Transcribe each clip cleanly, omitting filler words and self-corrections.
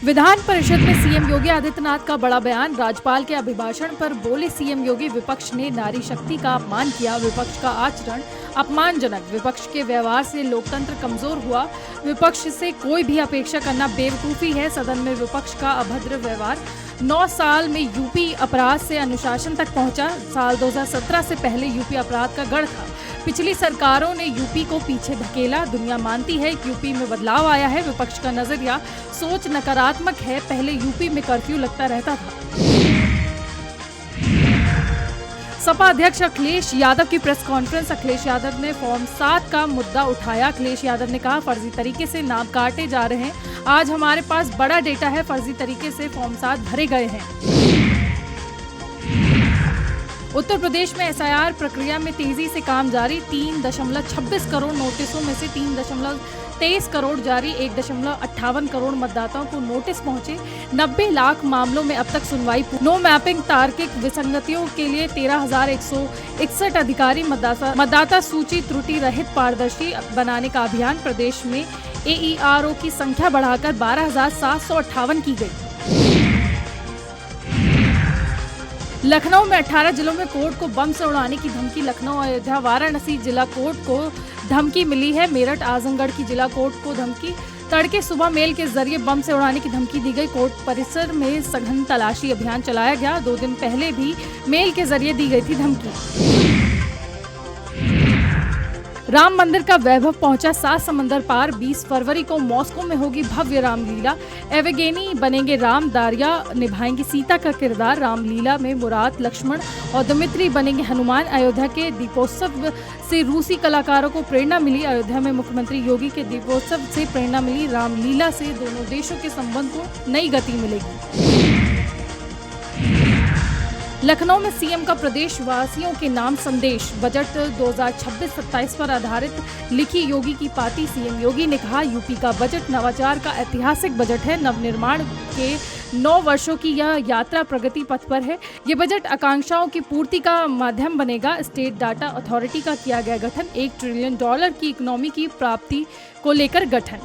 विधान परिषद में सीएम योगी आदित्यनाथ का बड़ा बयान। राज्यपाल के अभिभाषण पर बोले सीएम योगी, विपक्ष ने नारी शक्ति का अपमान किया, विपक्ष का आचरण अपमानजनक, विपक्ष के व्यवहार से लोकतंत्र कमजोर हुआ, विपक्ष से कोई भी अपेक्षा करना बेवकूफी है। सदन में विपक्ष का अभद्र व्यवहार। 9 साल में यूपी अपराध से अनुशासन तक पहुंचा। साल 2017 से पहले यूपी अपराध का गढ़ था। पिछली सरकारों ने यूपी को पीछे धकेला। दुनिया मानती है कि यूपी में बदलाव आया है। विपक्ष का नजरिया सोच नकारात्मक है। पहले यूपी में कर्फ्यू लगता रहता था। सपा अध्यक्ष अखिलेश यादव की प्रेस कॉन्फ्रेंस। अखिलेश यादव ने फॉर्म 7 का मुद्दा उठाया। अखिलेश यादव ने कहा, फर्जी तरीके से नाम काटे जा रहे हैं। आज हमारे पास बड़ा डेटा है, फर्जी तरीके से फॉर्म 7 भरे गए हैं। उत्तर प्रदेश में एसआईआर प्रक्रिया में तेजी से काम जारी। 3.26 करोड़ नोटिसों में से 3.23 करोड़ जारी। 1.58 करोड़ मतदाताओं को नोटिस पहुंचे। 90 लाख मामलों में अब तक सुनवाई। नो मैपिंग तार्किक विसंगतियों के लिए 13,161 अधिकारी। मतदाता सूची त्रुटि रहित पारदर्शी बनाने का अभियान। प्रदेश में एईआरओ की संख्या बढ़ाकर 12,758 की गई। लखनऊ में 18 जिलों में कोर्ट को बम से उड़ाने की धमकी। लखनऊ, अयोध्या, वाराणसी जिला कोर्ट को धमकी मिली है। मेरठ, आजमगढ़ की जिला कोर्ट को धमकी। तड़के सुबह मेल के जरिए बम से उड़ाने की धमकी दी गई। कोर्ट परिसर में सघन तलाशी अभियान चलाया गया। 2 दिन पहले भी मेल के जरिए दी गई थी धमकी। राम मंदिर का वैभव पहुंचा 7 समंदर पार। 20 फरवरी को मॉस्को में होगी भव्य रामलीला। एवेगेनी बनेंगे राम, दारिया निभाएंगी सीता का किरदार। रामलीला में मुराद, लक्ष्मण और दमित्री बनेंगे हनुमान। अयोध्या के दीपोत्सव से रूसी कलाकारों को प्रेरणा मिली। अयोध्या में मुख्यमंत्री योगी के दीपोत्सव से प्रेरणा मिली। रामलीला से दोनों देशों के संबंध को नई गति मिलेगी। लखनऊ में सीएम का प्रदेशवासियों के नाम संदेश। बजट 2026-27 पर आधारित लिखी योगी की पाती। सीएम योगी ने कहा, यूपी का बजट नवाचार का ऐतिहासिक बजट है। नवनिर्माण के 9 वर्षों की यह यात्रा प्रगति पथ पर है। ये बजट आकांक्षाओं की पूर्ति का माध्यम बनेगा। स्टेट डाटा अथॉरिटी का किया गया गठन। $1 ट्रिलियन की इकोनॉमी की प्राप्ति को लेकर गठन।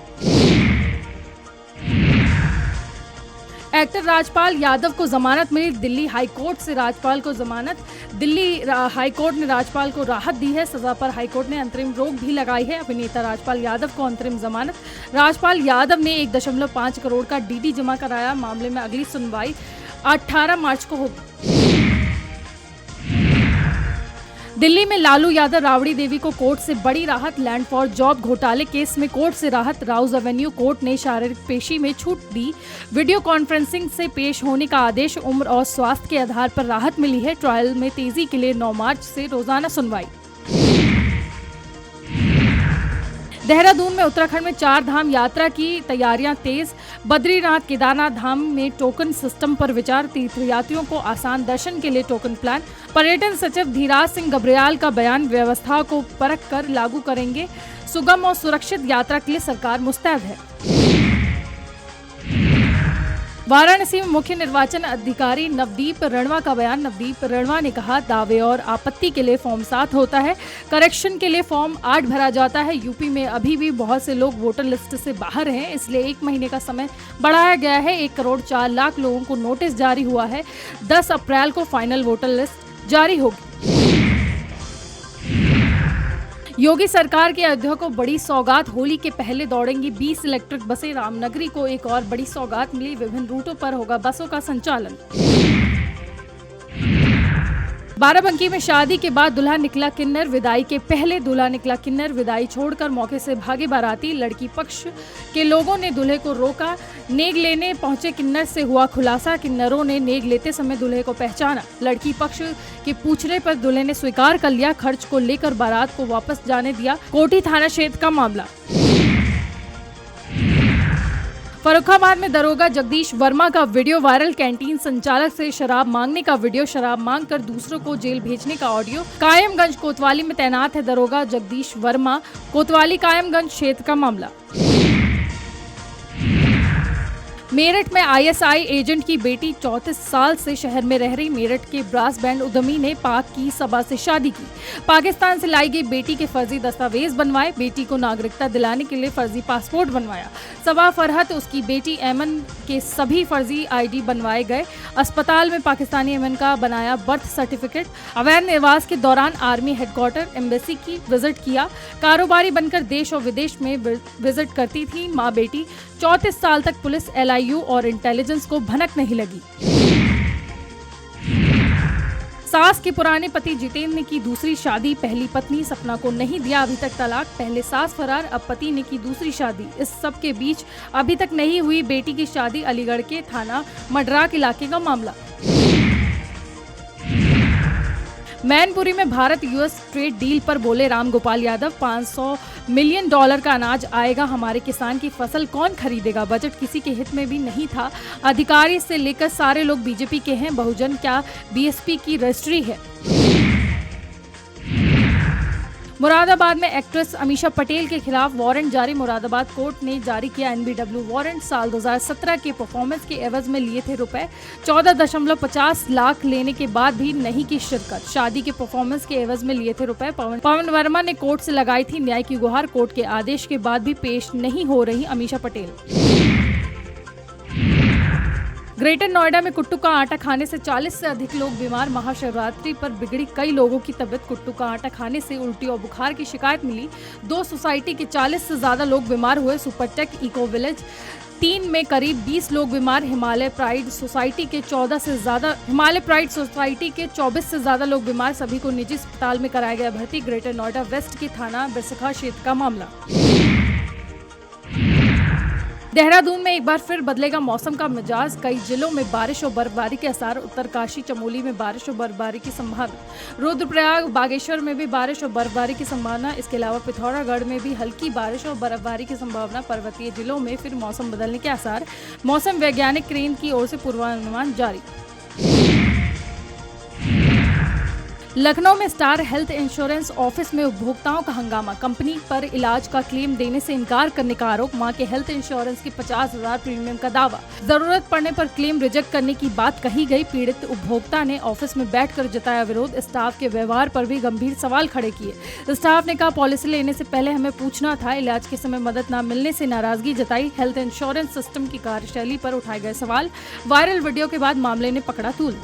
एक्टर राजपाल यादव को जमानत मिली। दिल्ली हाईकोर्ट से राजपाल को जमानत। दिल्ली हाईकोर्ट ने राजपाल को राहत दी है। सजा पर हाईकोर्ट ने अंतरिम रोक भी लगाई है। अभिनेता राजपाल यादव को अंतरिम जमानत। राजपाल यादव ने 1.5 करोड़ का डीडी जमा कराया। मामले में अगली सुनवाई 18 मार्च को होगी। दिल्ली में लालू यादव, राबड़ी देवी को कोर्ट से बड़ी राहत। लैंड फॉर जॉब घोटाले केस में कोर्ट से राहत। राउज एवेन्यू कोर्ट ने शारीरिक पेशी में छूट दी। वीडियो कॉन्फ्रेंसिंग से पेश होने का आदेश। उम्र और स्वास्थ्य के आधार पर राहत मिली है। ट्रायल में तेजी के लिए 9 मार्च से रोजाना सुनवाई। देहरादून में उत्तराखंड में 4 धाम यात्रा की तैयारियां तेज। बद्रीनाथ, केदारनाथ धाम में टोकन सिस्टम पर विचार। तीर्थयात्रियों को आसान दर्शन के लिए टोकन प्लान। पर्यटन सचिव धीराज सिंह गब्रियाल का बयान, व्यवस्था को परख कर लागू करेंगे। सुगम और सुरक्षित यात्रा के लिए सरकार मुस्तैद है। वाराणसी में मुख्य निर्वाचन अधिकारी नवदीप रणवा का बयान। नवदीप रणवा ने कहा, दावे और आपत्ति के लिए फॉर्म 7 होता है, करेक्शन के लिए फॉर्म 8 भरा जाता है। यूपी में अभी भी बहुत से लोग वोटर लिस्ट से बाहर हैं, इसलिए 1 महीने का समय बढ़ाया गया है। 1 करोड़ 4 लाख लोगों को नोटिस जारी हुआ है। 10 अप्रैल को फाइनल वोटर लिस्ट जारी होगी। योगी सरकार की अयोध्या को बड़ी सौगात। होली के पहले दौड़ेंगी 20 इलेक्ट्रिक बसें। रामनगरी को एक और बड़ी सौगात मिली। विभिन्न रूटों पर होगा बसों का संचालन। बाराबंकी में शादी के बाद दूल्हा निकला किन्नर। विदाई के पहले दूल्हा निकला किन्नर। विदाई छोड़कर मौके से भागे बाराती। लड़की पक्ष के लोगों ने दूल्हे को रोका। नेग लेने पहुंचे किन्नर से हुआ खुलासा। किन्नरों ने नेग लेते समय दूल्हे को पहचाना। लड़की पक्ष के पूछने पर दूल्हे ने स्वीकार कर लिया। खर्च को लेकर बारात को वापस जाने दिया। कोठी थाना क्षेत्र का मामला। फर्रुखाबाद में दरोगा जगदीश वर्मा का वीडियो वायरल। कैंटीन संचालक से शराब मांगने का वीडियो। शराब मांगकर दूसरों को जेल भेजने का ऑडियो। कायमगंज कोतवाली में तैनात है दरोगा जगदीश वर्मा। कोतवाली कायमगंज क्षेत्र का मामला। मेरठ में आईएसआई एजेंट की बेटी 34 साल से शहर में रह रही मेरठ के ब्रास बैंड उद्यमी ने पाक की सबा से शादी की। पाकिस्तान से लाई गई बेटी के फर्जी दस्तावेज बनवाए, बेटी को नागरिकता दिलाने के लिए फर्जी पासपोर्ट बनवाया। सबा फरहत, उसकी बेटी एमन के सभी फर्जी आईडी बनवाए गए। अस्पताल में पाकिस्तानी एमन का बनाया बर्थ सर्टिफिकेट। अवैध निवास के दौरान आर्मी हेडक्वार्टर, एम्बेसी की विजिट किया। कारोबारी बनकर देश और विदेश में विजिट करती थी मां बेटी। 34 साल तक पुलिस, एलआईयू और इंटेलिजेंस को भनक नहीं लगी। सास के पुराने पति जितेंद्र ने की दूसरी शादी, पहली पत्नी सपना को नहीं दिया अभी तक तलाक। पहले सास फरार, अब पति ने की दूसरी शादी। इस सब के बीच अभी तक नहीं हुई बेटी की शादी। अलीगढ़ के थाना मडराक इलाके का मामला। मैनपुरी में भारत यूएस ट्रेड डील पर बोले राम गोपाल यादव, $500 मिलियन का अनाज आएगा, हमारे किसान की फसल कौन खरीदेगा। बजट किसी के हित में भी नहीं था। अधिकारी से लेकर सारे लोग बीजेपी के हैं, बहुजन क्या बीएसपी की रजिस्ट्री है। मुरादाबाद में एक्ट्रेस अमीषा पटेल के खिलाफ वारंट जारी। मुरादाबाद कोर्ट ने जारी किया एनबीडब्ल्यू वारंट। साल 2017 के परफॉर्मेंस के एवज में लिए थे रुपए। 14.50 लाख लेने के बाद भी नहीं की शिरकत। शादी के परफॉर्मेंस के एवज में लिए थे रुपए। पवन वर्मा ने कोर्ट से लगाई थी न्याय की गुहार। कोर्ट के आदेश के बाद भी पेश नहीं हो रही अमीषा पटेल। ग्रेटर नोएडा में कुट्टू का आटा खाने से 40 से अधिक लोग बीमार। महाशिवरात्रि पर बिगड़ी कई लोगों की तबीयत। कुट्टू का आटा खाने से उल्टी और बुखार की शिकायत मिली। 2 सोसाइटी के 40 से ज्यादा लोग बीमार हुए। सुपरटेक इको विलेज 3 में करीब 20 लोग बीमार। हिमालय प्राइड सोसाइटी के 24 से ज्यादा लोग बीमार। सभी को निजी अस्पताल में कराया गया भर्ती। ग्रेटर नोएडा वेस्ट के थाना बिरसखा क्षेत्र का मामला। देहरादून में एक बार फिर बदलेगा मौसम का मिजाज। कई जिलों में बारिश और बर्फबारी के आसार। उत्तरकाशी, चमोली में बारिश और बर्फबारी की संभावना। रुद्रप्रयाग, बागेश्वर में भी बारिश और बर्फबारी की संभावना। इसके अलावा पिथौरागढ़ में भी हल्की बारिश और बर्फबारी की संभावना। पर्वतीय जिलों में फिर मौसम बदलने के आसार। मौसम वैज्ञानिक केंद्र की ओर से पूर्वानुमान जारी। लखनऊ में स्टार हेल्थ इंश्योरेंस ऑफिस में उपभोक्ताओं का हंगामा। कंपनी पर इलाज का क्लेम देने से इनकार करने का आरोप। मां के हेल्थ इंश्योरेंस की 50,000 प्रीमियम का दावा। जरूरत पड़ने पर क्लेम रिजेक्ट करने की बात कही गई। पीड़ित उपभोक्ता ने ऑफिस में बैठकर जताया विरोध। स्टाफ के व्यवहार पर भी गंभीर सवाल खड़े किए। स्टाफ ने कहा, पॉलिसी लेने से पहले हमें पूछना था। इलाज के समय मदद न मिलने से नाराजगी जताई। हेल्थ इंश्योरेंस सिस्टम की कार्यशैली पर उठाए गए सवाल। वायरल वीडियो के बाद मामले ने पकड़ा तूल।